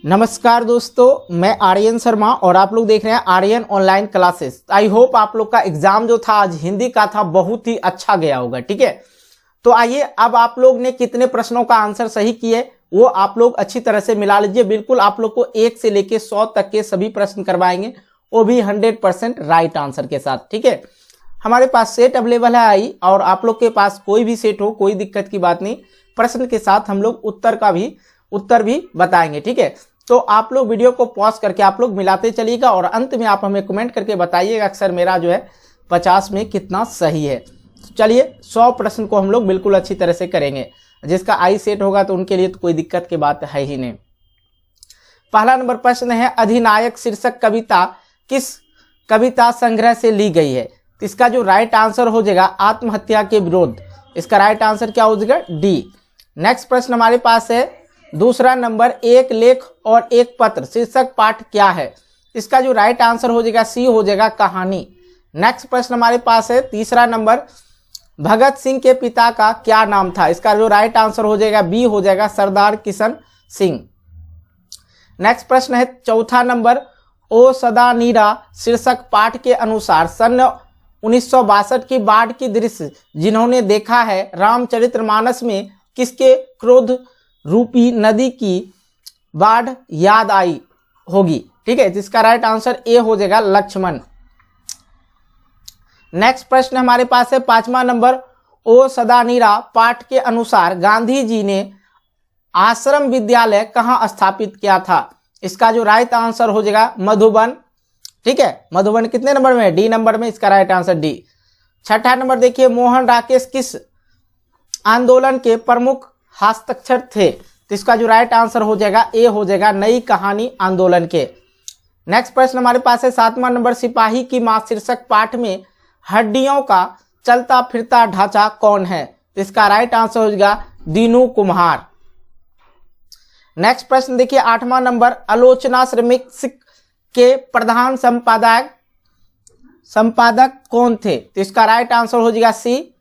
नमस्कार दोस्तों, मैं आर्यन शर्मा और आप लोग देख रहे हैं Aryan online classes. I hope आप लोग का एग्जाम जो था आज हिंदी का था बहुत ही अच्छा गया होगा। ठीक है, तो आइए अब आप लोग ने कितने प्रश्नों का आंसर सही किए वो आप लोग अच्छी तरह से मिला लीजिए। बिल्कुल आप लोग को 1 से लेके 100 तक के सभी प्रश्न करवाएंगे, वो भी 100% राइट आंसर के साथ। ठीक है, हमारे पास सेट अवेलेबल है आई, और आप लोग के पास कोई भी सेट हो कोई दिक्कत की बात नहीं, प्रश्न के साथ हम लोग उत्तर भी बताएंगे। ठीक है, तो आप लोग वीडियो को पॉज करके आप लोग मिलाते चलिएगा और अंत में आप हमें कमेंट करके बताइएगा अक्सर मेरा जो है 50 में कितना सही है। तो चलिए 100 प्रश्न को हम लोग बिल्कुल अच्छी तरह से करेंगे। जिसका आई सेट होगा तो उनके लिए तो कोई दिक्कत की बात है ही नहीं। पहला नंबर प्रश्न है, अधिनायक शीर्षक कविता किस कविता संग्रह से ली गई है? तो इसका जो राइट आंसर हो जाएगा आत्महत्या के विरोध। इसका राइट आंसर क्या हो जाएगा? डी। नेक्स्ट प्रश्न हमारे पास है दूसरा नंबर, एक लेख और एक पत्र शीर्षक पाठ क्या है? इसका जो राइट आंसर हो जाएगा सी हो जाएगा कहानी। नेक्स्ट प्रश्न हमारे पास है तीसरा नंबर, भगत सिंह के पिता का क्या नाम था? इसका जो राइट आंसर हो जाएगा बी हो जाएगा सरदार किशन सिंह। नेक्स्ट प्रश्न है चौथा नंबर, ओ सदा नीरा शीर्षक पाठ के अनुसार सन 1962 की बाढ़ की दृश्य जिन्होंने देखा है रामचरितमानस में किसके क्रोध रूपी नदी की बाढ़ याद आई होगी? ठीक है, जिसका राइट आंसर ए हो जाएगा लक्ष्मण। नेक्स्ट प्रश्न हमारे पास है पांचवा नंबर, ओ सदा नीरा पाठ के अनुसार गांधी जी ने आश्रम विद्यालय कहां स्थापित किया था? इसका जो राइट आंसर हो जाएगा मधुबन। ठीक है, मधुबन कितने नंबर में? डी नंबर में, इसका राइट आंसर डी। छठा नंबर देखिए, मोहन राकेश किस आंदोलन के प्रमुख हस्ताक्षर थे? तो इसका जो राइट आंसर हो जाएगा ए हो जाएगा नई कहानी आंदोलन के। नेक्स्ट प्रश्न हमारे पास है सातवां नंबर, सिपाही की मां शीर्षक पाठ में हड्डियों का चलता फिरता ढांचा कौन है? तो इसका राइट आंसर हो जाएगा दीनू कुम्हार। नेक्स्ट प्रश्न देखिए आठवां नंबर, आलोचना श्रमिक के प्रधान संपादक कौन थे? तो इसका राइट आंसर हो जाएगा सी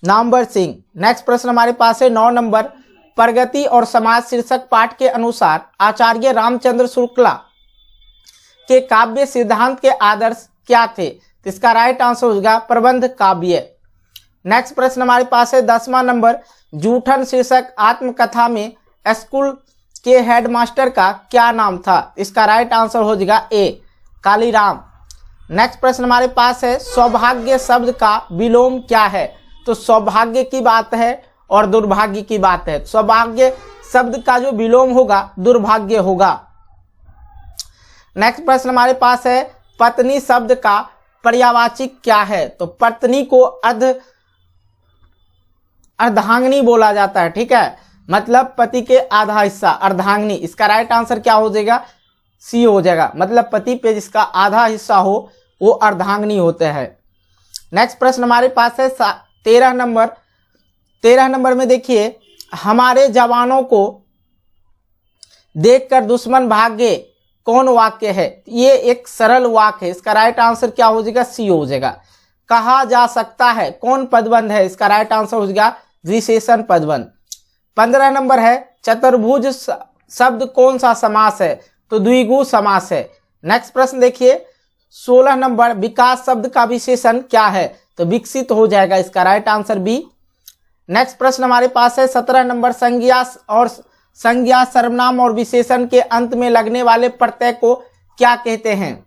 नामवर सिंह। नेक्स्ट प्रश्न हमारे पास है 9 नंबर, प्रगति और समाज शीर्षक पाठ के अनुसार आचार्य रामचंद्र शुक्ला के काव्य सिद्धांत के आदर्श क्या थे? तो इसका राइट आंसर हो जाएगा प्रबंध काव्य। नेक्स्ट प्रश्न हमारे पास है 10वां नंबर, जूठन शीर्षक आत्मकथा में स्कूल के हेडमास्टर का क्या नाम था? इसका राइट आंसर हो जाएगा ए कालीराम। नेक्स्ट प्रश्न हमारे पास है सौभाग्य शब्द का विलोम क्या है? तो सौभाग्य की बात है और दुर्भाग्य की बात है। सौभाग्य शब्द का जो विलोम होगा दुर्भाग्य होगा। नेक्स्ट प्रश्न हमारे पास है पत्नी शब्द का पर्यायवाची क्या है? तो पत्नी को अर्धांगिनी बोला जाता है। ठीक है, मतलब पति के आधा हिस्सा अर्धांगिनी। इसका राइट आंसर क्या हो जाएगा? सी हो जाएगा, मतलब पति पे जिसका आधा हिस्सा हो वो अर्धांगिनी होते हैं। नेक्स्ट प्रश्न हमारे पास है 13 नंबर में देखिए, हमारे जवानों को देखकर दुश्मन भागे कौन वाक्य है? ये एक सरल वाक्य है। इसका राइट आंसर क्या हो जाएगा? सी हो जाएगा। कहा जा सकता है कौन पदबंध है? इसका राइट आंसर हो जाएगा विशेषण पदबंध। 15 नंबर है, चतुर्भुज शब्द कौन सा समास है? तो द्विगु समास है। नेक्स्ट प्रश्न देखिए 16 नंबर, विकास शब्द का विशेषण क्या है? तो विकसित हो जाएगा, इसका राइट आंसर बी। नेक्स्ट प्रश्न हमारे पास है 17 नंबर, संज्ञा सर्वनाम और विशेषण के अंत में लगने वाले प्रत्यय को क्या कहते हैं?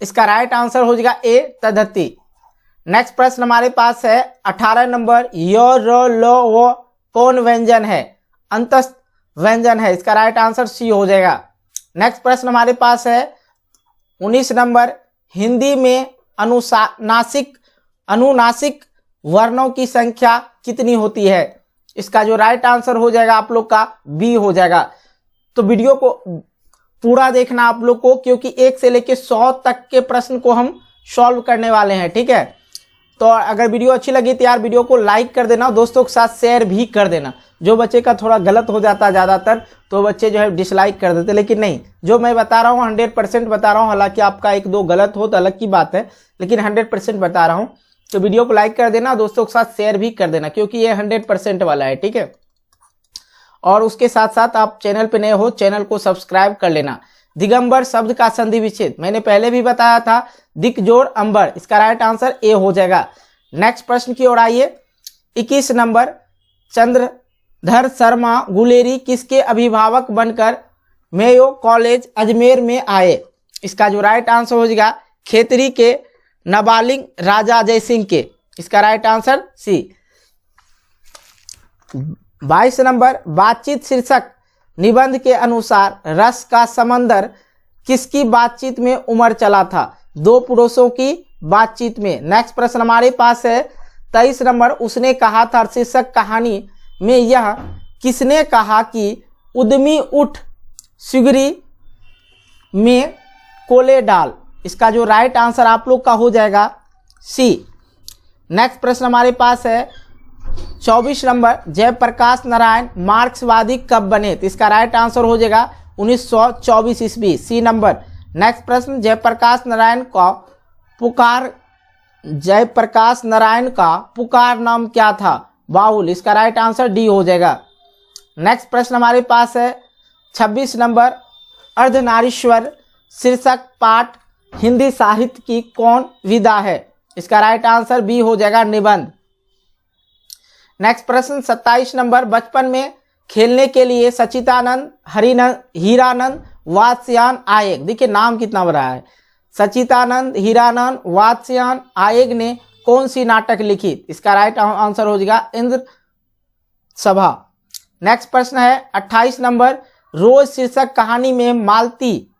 इसका राइट आंसर हो जाएगा ए तद्धिति। नेक्स्ट प्रश्न हमारे पास है 18 नंबर, य र ल व कौन व्यंजन है? अंतस्थ व्यंजन है। इसका राइट आंसर सी हो जाएगा। नेक्स्ट प्रश्न हमारे पास है 19 नंबर, हिंदी में अनुनासिक वर्णों की संख्या कितनी होती है? इसका जो राइट आंसर हो जाएगा आप लोग का बी हो जाएगा। तो वीडियो को पूरा देखना आप लोग को, क्योंकि 1 से लेकर 100 तक के प्रश्न को हम सॉल्व करने वाले हैं। ठीक है, तो अगर वीडियो अच्छी लगी तो यार वीडियो को लाइक कर देना, दोस्तों के साथ शेयर भी कर देना। जो बच्चे का थोड़ा गलत हो जाता है ज़्यादातर तो बच्चे जो है डिसलाइक कर देते, लेकिन नहीं, जो मैं बता रहा हूँ 100% बता रहा हूँ। हालांकि आपका 1-2 गलत हो तो अलग की बात है, लेकिन 100% बता रहा हूँ। तो वीडियो को लाइक कर देना, दोस्तों के साथ शेयर भी कर देना, क्योंकि ये 100% वाला है। ठीक है, और उसके साथ साथ आप चैनल पे नए हो, चैनल को सब्सक्राइब कर लेना। दिगंबर शब्द का संधि विच्छेद मैंने पहले भी बताया था, दिक जोड़ अंबर, इसका राइट आंसर ए हो जाएगा। नेक्स्ट प्रश्न की ओर आइए। 21 नंबर, चंद्रधर शर्मा गुलेरी किसके अभिभावक बनकर मेयो कॉलेज अजमेर में आए? इसका जो राइट आंसर हो जाएगा खेतरी के नाबालिग राजा जय सिंह के, इसका राइट आंसर सी। 22 नंबर, बातचीत शीर्षक निबंध के अनुसार रस का समंदर किसकी बातचीत में उमड़ चला था? दो पुरुषों की बातचीत में। नेक्स्ट प्रश्न हमारे पास है 23 नंबर, उसने कहा था शीर्षक कहानी में यह किसने कहा कि उद्यमी उठ सिगरी में कोले डाल? इसका जो राइट आंसर आप लोग का हो जाएगा सी। नेक्स्ट प्रश्न हमारे पास है 24 नंबर, जयप्रकाश नारायण मार्क्सवादी कब बने? तो इसका राइट आंसर हो जाएगा 1924 ईस्वी, सी नंबर। नेक्स्ट प्रश्न, जयप्रकाश नारायण का पुकार नाम क्या था? बाउल, इसका राइट आंसर डी हो जाएगा। नेक्स्ट प्रश्न हमारे पास है 26 नंबर, अर्धनारीश्वर शीर्षक पाठ हिंदी साहित्य की कौन विधा है? इसका राइट आंसर बी हो जाएगा निबंध। नेक्स्ट प्रश्न 27 नंबर, बचपन में खेलने के लिए सचिदानंद हीरानंद वात्स्यायन आयेग, देखिए नाम कितना बड़ा है, सचिदानंद हीरानंद वात्स्यायन आयेग ने कौन सी नाटक लिखी? इसका राइट आंसर हो जाएगा इंद्र सभा। नेक्स्ट प्रश्न है 28 नंबर, रोज शीर्षक कहानी में मालती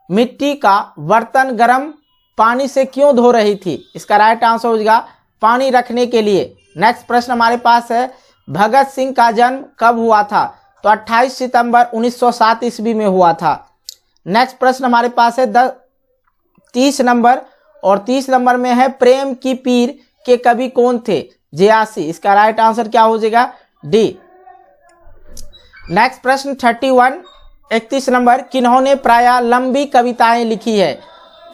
मिट्टी का बर्तन गर्म पानी से क्यों धो रही थी? इसका राइट आंसर हो जाएगा पानी रखने के लिए। नेक्स्ट प्रश्न हमारे पास है भगत सिंह का जन्म कब हुआ था? तो 28 सितंबर 1907 ईस्वी में हुआ था। नेक्स्ट प्रश्न हमारे पास है 30 नंबर, और 30 नंबर में है प्रेम की पीर के कवि कौन थे? जयासी, इसका राइट आंसर क्या हो जाएगा डी। नेक्स्ट प्रश्न 31 नंबर, किन्होंने प्रायः लंबी कविताएं लिखी है?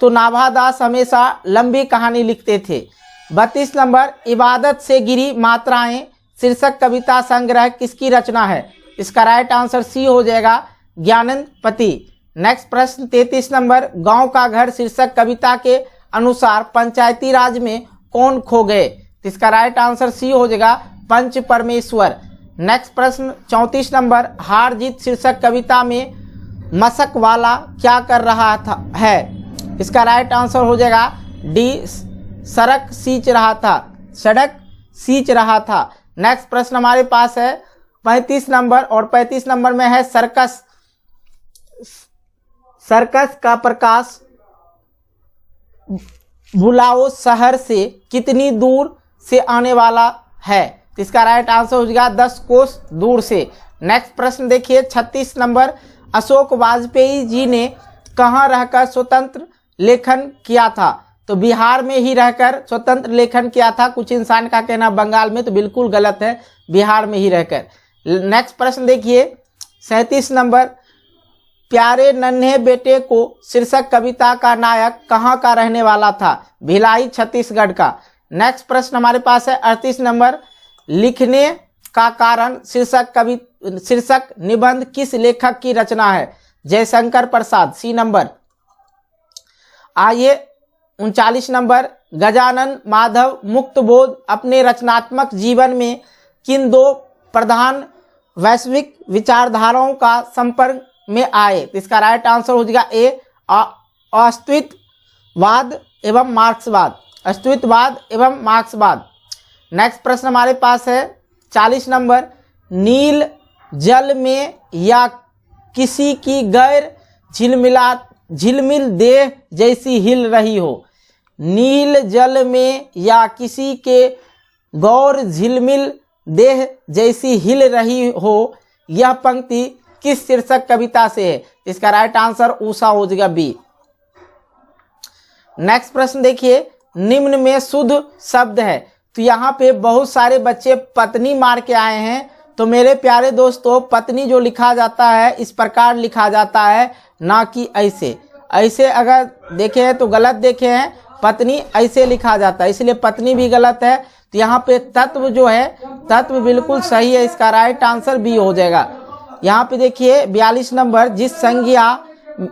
तो नाभादास हमेशा लंबी कहानी लिखते थे। 32 नंबर, इबादत से गिरी मात्राएं शीर्षक कविता संग्रह किसकी रचना है? इसका राइट आंसर सी हो जाएगा ज्ञानंद पति। नेक्स्ट प्रश्न 33 नंबर, गांव का घर शीर्षक कविता के अनुसार पंचायती राज में कौन खो गए? इसका राइट आंसर सी हो जाएगा पंच परमेश्वर। नेक्स्ट प्रश्न 34 नंबर, हार जीत शीर्षक कविता में मशक वाला क्या कर रहा था है? इसका राइट आंसर हो जाएगा डी, सड़क सींच रहा था, सड़क सींच रहा था। नेक्स्ट प्रश्न हमारे पास है 35 नंबर, और 35 नंबर में है सर्कस का प्रकाश बुलाओ शहर से कितनी दूर से आने वाला है? इसका राइट आंसर हो जाएगा 10 कोस दूर से। नेक्स्ट प्रश्न देखिए 36 नंबर, अशोक वाजपेयी जी ने कहाँ रहकर स्वतंत्र लेखन किया था? तो बिहार में ही रहकर स्वतंत्र लेखन किया था। कुछ इंसान का कहना बंगाल में, तो बिल्कुल गलत है, बिहार में ही रहकर। नेक्स्ट प्रश्न देखिए 37 नंबर, प्यारे नन्हे बेटे को शीर्षक कविता का नायक कहाँ का रहने वाला था? भिलाई छत्तीसगढ़ का। नेक्स्ट प्रश्न हमारे पास है 38 नंबर, लिखने का कारण शीर्षक निबंध किस लेखक की रचना है? जयशंकर प्रसाद, सी नंबर। आइए 39 नंबर, गजानन माधव मुक्तबोध अपने रचनात्मक जीवन में किन दो प्रधान वैश्विक विचारधाराओं का संपर्क में आए? इसका राइट आंसर हो जाएगा ए, अस्तित्ववाद एवं मार्क्सवाद, अस्तित्ववाद एवं मार्क्सवाद। नेक्स्ट प्रश्न हमारे पास है 40 नंबर, नील जल में या किसी की गैर झिलमिल देह जैसी हिल रही हो? नील जल में या किसी के गौर झिलमिल देह जैसी हिल रही हो, यह पंक्ति किस शीर्षक कविता से है? इसका राइट आंसर उषा हो जाएगा बी। नेक्स्ट प्रश्न देखिए, निम्न में शुद्ध शब्द है। तो यहाँ पे बहुत सारे बच्चे पत्नी मार के आए हैं। तो मेरे प्यारे दोस्तों, पत्नी जो लिखा जाता है इस प्रकार लिखा जाता है, ना कि ऐसे। ऐसे अगर देखे हैं तो गलत देखे हैं, पत्नी ऐसे लिखा जाता है, इसलिए पत्नी भी गलत है। तो यहाँ पे तत्व जो है, तत्व बिल्कुल सही है, इसका राइट आंसर बी हो जाएगा। यहाँ पे देखिए 42 नंबर, जिस संज्ञा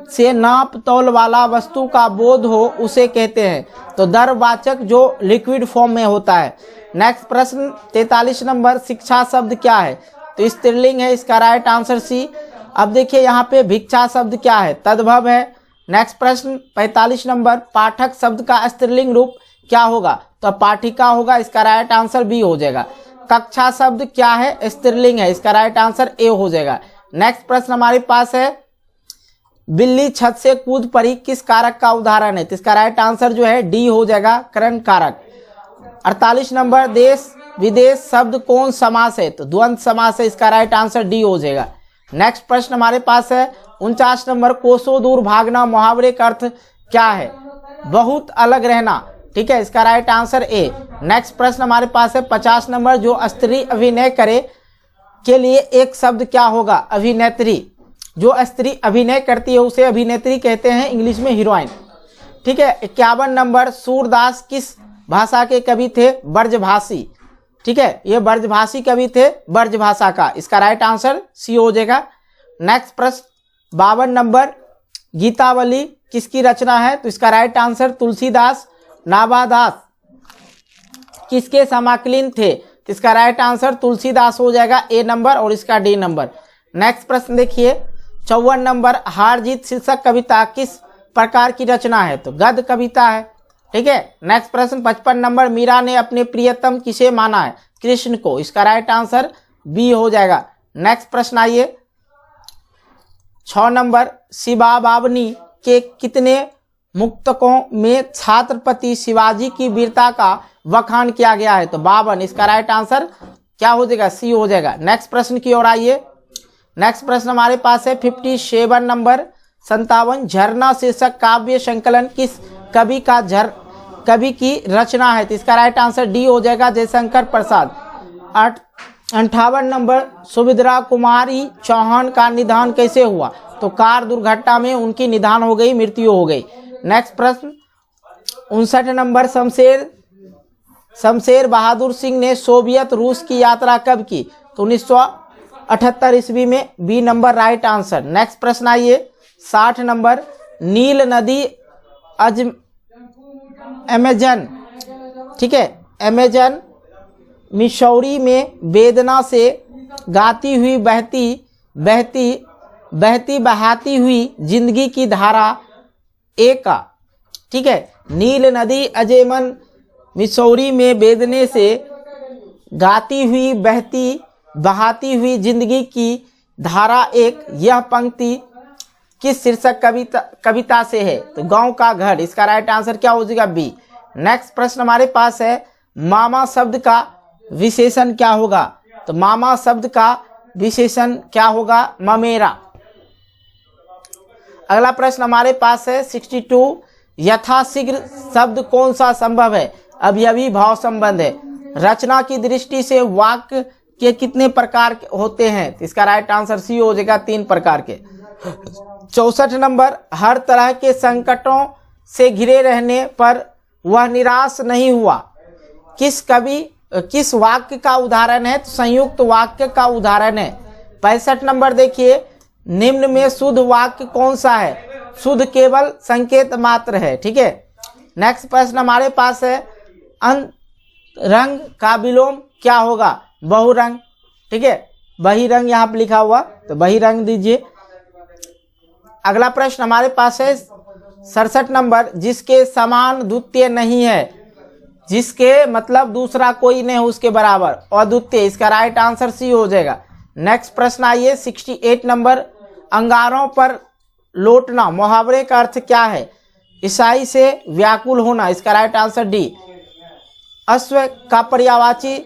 से नाप तौल वाला वस्तु का बोध हो उसे कहते हैं। तो द्रववाचक जो लिक्विड फॉर्म में होता है। नेक्स्ट प्रश्न 43 नंबर, शिक्षा शब्द क्या है? तो स्त्रीलिंग है, इसका राइट आंसर सी। अब देखिए यहाँ पे भिक्षा शब्द क्या है? तद्भव है। नेक्स्ट प्रश्न 45 नंबर, पाठक शब्द का स्त्रीलिंग रूप क्या होगा? तो पाठिका होगा, इसका राइट आंसर बी हो जाएगा। कक्षा शब्द क्या है? स्त्रीलिंग है, इसका राइट आंसर ए हो जाएगा। नेक्स्ट प्रश्न हमारे पास है, बिल्ली छत से कूद पड़ी किस कारक का उदाहरण है? तो इसका राइट आंसर जो है डी हो जाएगा, करण कारक। 48 नंबर, देश विदेश शब्द कौन समास है? तो द्वंद्व समास है, इसका राइट आंसर डी हो जाएगा। नेक्स्ट प्रश्न हमारे पास है 49 नंबर, कोसों दूर भागना मुहावरे का अर्थ क्या है? बहुत अलग रहना, ठीक है, इसका राइट आंसर ए। नेक्स्ट प्रश्न हमारे पास है 50 नंबर, जो स्त्री अभिनय करे के लिए एक शब्द क्या होगा? अभिनेत्री। जो स्त्री अभिनय करती है उसे अभिनेत्री कहते हैं, इंग्लिश में हीरोइन, ठीक है। 51 नंबर, सूरदास किस भाषा के कवि थे? ब्रजभाषी, ठीक है, ये ब्रजभाषी कवि थे, ब्रज भाषा का, इसका राइट आंसर सी हो जाएगा। नेक्स्ट प्रश्न 52 नंबर, गीतावली किसकी रचना है? तो इसका राइट आंसर तुलसीदास। नाबादास किसके समाकलीन थे? तो इसका राइट आंसर तुलसीदास हो जाएगा, ए नंबर, और इसका डी नंबर। नेक्स्ट प्रश्न देखिए 54 नंबर, हार जीत शीर्षक कविता किस प्रकार की रचना है? तो गद्य कविता है, ठीक है। नेक्स्ट प्रश्न 55 नंबर, मीरा ने अपने प्रियतम किसे माना है? कृष्ण को, इसका राइट आंसर बी हो जाएगा। नेक्स्ट प्रश्न आइए 6 नंबर, शिवा बावनी के कितने मुक्तकों में छत्रपति शिवाजी की वीरता का वखान किया गया है? तो 52, इसका राइट आंसर क्या हो जाएगा? सी हो जाएगा। नेक्स्ट प्रश्न की ओर आइए। नेक्स्ट प्रश्न हमारे पास है 57 नंबर, 57, झरना शीर्षक काव्य संकलन किस कवि की रचना है? तो इसका राइट आंसर डी हो जाएगा, जयशंकर प्रसाद। 58 नंबर, सुभद्रा कुमारी चौहान का निधन कैसे हुआ? तो कार दुर्घटना में उनकी निधन हो गई, मृत्यु हो गई। नेक्स्ट प्रश्न 59 नंबर, शमशेर बहादुर सिंह ने सोवियत रूस की यात्रा कब की? तो 1978 ईस्वी में, B number right answer. Next प्रश्न आइए 60 नंबर, नील नदी अमेजन, ठीक है, अमेजन मिसौरी में वेदना से गाती हुई बहाती हुई जिंदगी की धारा एक का, ठीक है, नील नदी अमेजन मिसौरी में वेदने से गाती हुई बहाती हुई जिंदगी की धारा एक, यह पंक्ति किस शीर्षक कविता से है? तो गांव का घर, इसका राइट आंसर क्या हो जाएगा? बी। नेक्स्ट प्रश्न हमारे पास है, मामा शब्द का विशेषण क्या होगा? तो मामा शब्द का विशेषण क्या होगा? ममेरा। अगला प्रश्न हमारे पास है 62, यथाशीघ्र शब्द कौन सा संभव है? अवयवी भाव संबंध है। रचना की दृष्टि से वाक्य के कितने प्रकार होते हैं? तो इसका राइट आंसर सी हो जाएगा, 3 प्रकार के। 64 नंबर, हर तरह के संकटों से घिरे रहने पर वह निराश नहीं हुआ, किस वाक्य का उदाहरण है? तो संयुक्त वाक्य का उदाहरण है। 65 नंबर देखिए, निम्न में शुद्ध वाक्य कौन सा है? शुद्ध केवल संकेत मात्र है, ठीक है। नेक्स्ट प्रश्न हमारे पास है, रंग का विलोम क्या होगा? बहुरंग, ठीक है, बहिरंग यहाँ पे लिखा हुआ, तो बहिरंग दीजिए। अगला प्रश्न हमारे पास है 67 नंबर, जिसके समान द्वितीय नहीं है, जिसके मतलब दूसरा कोई नहीं हो उसके बराबर, अद्वितीय, इसका राइट आंसर सी हो जाएगा। नेक्स्ट प्रश्न आइए 68 नंबर, अंगारों पर लौटना मुहावरे का अर्थ क्या है? ईसाई से व्याकुल होना, इसका राइट आंसर डी। अश्व का पर्यायवाची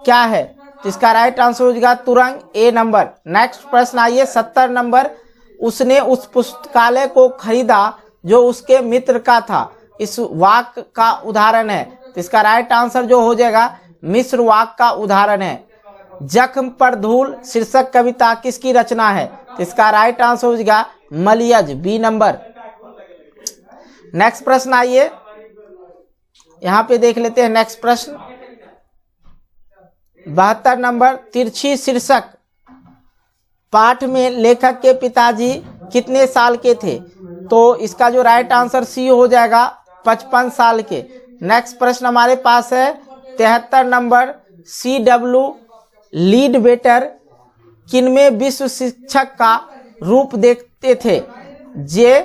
क्या है? तो इसका राइट आंसर हो जाएगा तुरंग, ए नंबर। नेक्स्ट प्रश्न आइए 70 नंबर, उसने उस पुस्तकालय को खरीदा जो उसके मित्र का था, इस वाक्य का उदाहरण है। तो इसका राइट आंसर जो हो जाएगा मिश्र वाक्य का उदाहरण है। जख्म पर धूल शीर्षक कविता किसकी रचना है? तो इसका राइट आंसर हो जाएगा मलियज, बी नंबर। नेक्स्ट प्रश्न आइए यहाँ पे देख लेते हैं। नेक्स्ट प्रश्न 72 नंबर, तिरछी शीर्षक पाठ में लेखक के पिताजी कितने साल के थे? तो इसका जो राइट आंसर सी हो जाएगा 55 साल के। नेक्स्ट प्रश्न हमारे पास है 73 नंबर, CW लीडबेटर किनमें विश्व शिक्षक का रूप देखते थे? जे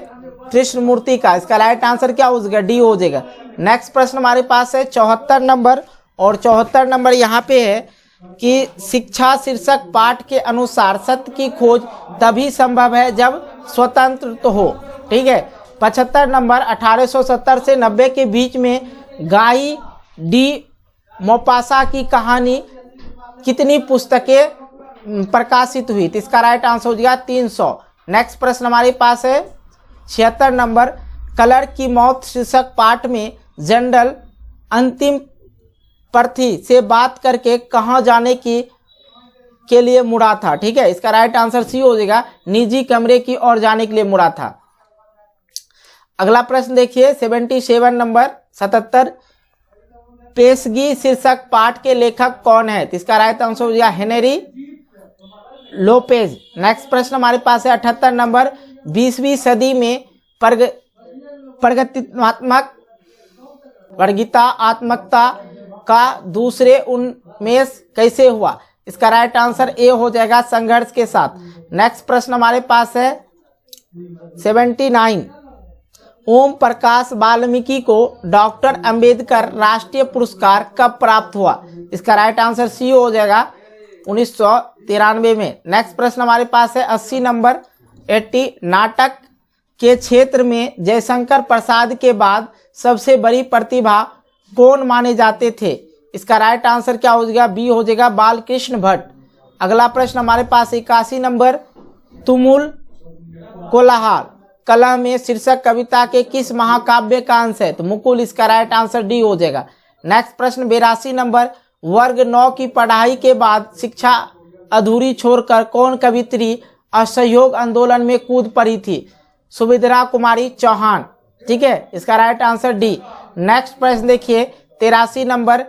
कृष्णमूर्ति का। इसका राइट आंसर क्या हो जाएगा? डी हो जाएगा। नेक्स्ट प्रश्न हमारे पास है 74 नंबर, और 74 नंबर यहाँ पे है कि शिक्षा शीर्षक पाठ के अनुसार सत्य की खोज तभी संभव है जब स्वतंत्र तो हो। ठीक है। 75 नंबर, 1870 से 90 के बीच में गाई डी मोपासा की कहानी कितनी पुस्तकें प्रकाशित हुई? तो इसका राइट आंसर हो जाएगा 300। नेक्स्ट प्रश्न हमारे पास है 76 नंबर, कलर की मौत शीर्षक पाठ में जनरल अंतिम प्रथी से बात करके कहाँ जाने के लिए मुड़ा था? ठीक है। इसका राइट आंसर सी हो जाएगा, निजी कमरे की ओर जाने के लिए मुड़ा था। अगला प्रश्न देखिए 77 नंबर, 77 पेशगी शीर्षक पाठ के लेखक कौन है? तो इसका राइट आंसर हो जाएगा हेनरी लोपेज। नेक्स्ट प्रश्न हमारे पास है 78 नंबर, 20वीं सदी में प्रगीतात्मकता का दूसरे उन्मेष कैसे हुआ? इसका राइट आंसर ए हो जाएगा, संघर्ष के साथ। नेक्स्ट प्रश्न हमारे पास है 79, ओम प्रकाश वाल्मीकि को डॉक्टर अंबेडकर राष्ट्रीय पुरस्कार कब प्राप्त हुआ? इसका राइट आंसर सी हो जाएगा 1993 में। नेक्स्ट प्रश्न हमारे पास है 80 नंबर, 80 नाटक के क्षेत्र में जयशंकर प्रसाद के बाद सबसे बड़ी प्रतिभा कौन माने जाते थे? इसका राइट आंसर क्या हो जाएगा? बी हो जाएगा, बालकृष्ण भट्ट। अगला प्रश्न हमारे पास 81 नंबर, तुमुल कोलाहल कला में शीर्षक कविता के किस महाकाव्य का अंश है? तो मुकुल। इसका राइट आंसर डी हो जाएगा। नेक्स्ट प्रश्न 82 नंबर, वर्ग 9 की पढ़ाई के बाद शिक्षा अधूरी छोड़कर कौन कवित्री असहयोग आंदोलन में कूद पड़ी थी? सुभद्रा कुमारी चौहान। ठीक है। इसका राइट आंसर डी। नेक्स्ट प्रश्न देखिए 83 नंबर,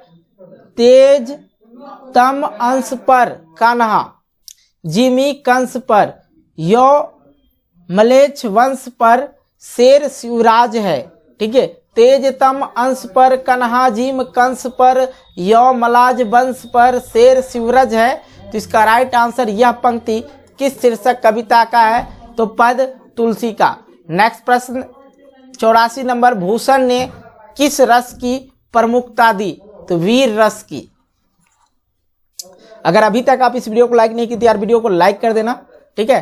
तेज तम अंश पर कान्हा, जिमी कंस पर, यो मलेच्छ वंश पर शेर शिवराज है। ठीक है। तेजतम अंश पर कन्हा, जिम कंस पर, यो मलाज वंश पर शेर शिवराज है। तो इसका राइट आंसर यह पंक्ति किस शीर्षक कविता का है? तो पद तुलसी का। नेक्स्ट प्रश्न 84 नंबर, भूषण ने किस रस की प्रमुखता दी? तो वीर रस की। अगर अभी तक आप इस वीडियो को लाइक नहीं की तो यार वीडियो को लाइक कर देना। ठीक है।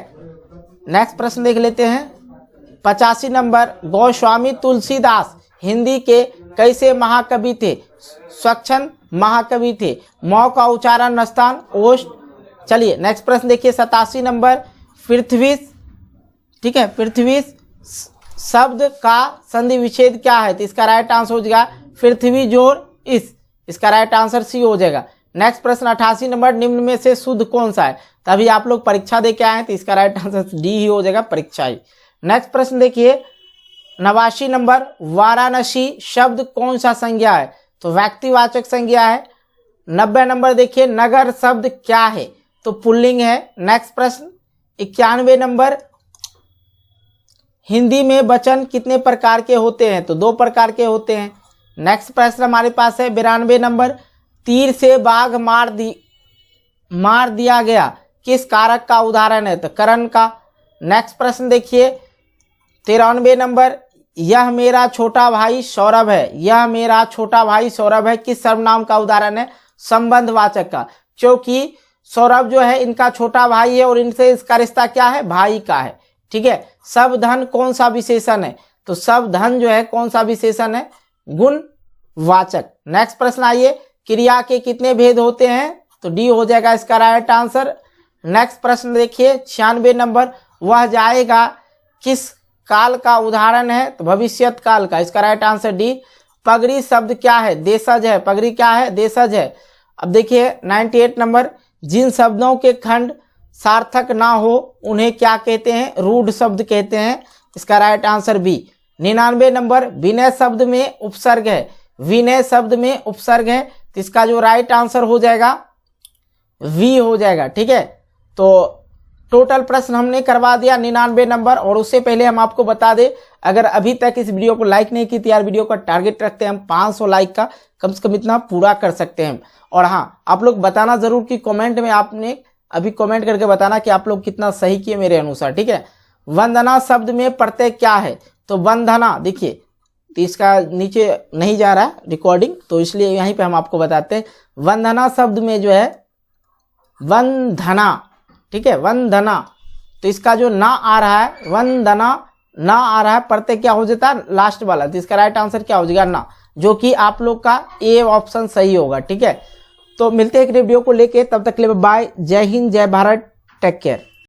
नेक्स्ट प्रश्न देख लेते हैं 85 नंबर, गोस्वामी तुलसीदास हिंदी के कैसे महाकवि थे? स्वच्छंद महाकवि थे। मौ का उच्चारण स्थान ओष्ठ। चलिए नेक्स्ट प्रश्न देखिए 87 नंबर, पृथ्वी। ठीक है। पृथ्वी शब्द का संधि विच्छेद क्या है? तो इसका राइट आंसर हो जाएगा पृथ्वी जोड़ इस। इसका राइट आंसर सी हो जाएगा। नेक्स्ट प्रश्न 88 नंबर, निम्न में से शुद्ध कौन सा है? तभी आप लोग परीक्षा दे के आए तो इसका राइट आंसर डी ही हो जाएगा, परीक्षा ही। नेक्स्ट प्रश्न देखिए 89 नंबर, वाराणसी शब्द कौन सा संज्ञा है? तो व्यक्तिवाचक संज्ञा है। 90 नंबर देखिए नगर शब्द क्या है? तो पुल्लिंग है। नेक्स्ट प्रश्न 91 नंबर, हिंदी में वचन कितने प्रकार के होते हैं? तो 2 प्रकार के होते हैं। नेक्स्ट प्रश्न हमारे पास है 92 नंबर, तीर से बाघ मार दिया गया किस कारक का उदाहरण है? तो करण का। नेक्स्ट प्रश्न देखिए 93 नंबर, यह मेरा छोटा भाई सौरभ है। यह मेरा छोटा भाई सौरभ है किस सर्वनाम का उदाहरण है? संबंधवाचक का। क्योंकि सौरभ जो है इनका छोटा भाई है और इनसे इसका रिश्ता क्या है? भाई का है। ठीक है। सब धन कौन सा विशेषण है? तो सब धन जो है कौन सा विशेषण है? गुणवाचक। नेक्स्ट प्रश्न आइए, क्रिया के कितने भेद होते हैं? तो डी हो जाएगा इसका राइट आंसर। नेक्स्ट प्रश्न देखिए 96 नंबर, वह जाएगा किस काल का उदाहरण है? तो भविष्यत काल का। इसका राइट आंसर डी। पगड़ी शब्द क्या है? देशज है। पगड़ी क्या है? देशज है। अब देखिए 98 नंबर, जिन शब्दों के खंड सार्थक ना हो उन्हें क्या कहते हैं? रूढ़ शब्द कहते हैं। इसका राइट आंसर बी। 99 नंबर, विनय शब्द में उपसर्ग है। विनय शब्द में उपसर्ग है। तो इसका जो राइट आंसर हो जाएगा वी हो जाएगा। ठीक है, तो टोटल प्रश्न हमने करवा दिया 99 नंबर। और उससे पहले हम आपको बता दें, अगर अभी तक इस वीडियो को लाइक नहीं की तो यार वीडियो का टारगेट रखते हैं हम 500 लाइक का, कम से कम इतना पूरा कर सकते हैं। और हाँ, आप लोग बताना जरूर कि कमेंट में आपने अभी कमेंट करके बताना कि आप लोग कितना सही किए मेरे अनुसार। ठीक है, वंदना शब्द में प्रत्यय क्या है? तो वंदना, देखिए तो इसका नीचे नहीं जा रहा है रिकॉर्डिंग, तो इसलिए यहीं पे हम आपको बताते हैं। वंदना शब्द में जो है वंदना, ठीक है, वंदना, तो इसका जो ना आ रहा है, वंदना ना आ रहा है, प्रत्यय क्या हो जाता है? लास्ट वाला। तो इसका राइट आंसर क्या हो जाएगा? ना, जो कि आप लोग का ए ऑप्शन सही होगा। ठीक है, तो मिलते हैं एक वीडियो को लेके, तब तक के लिए बाय, जय हिंद, जय भारत, टेक केयर।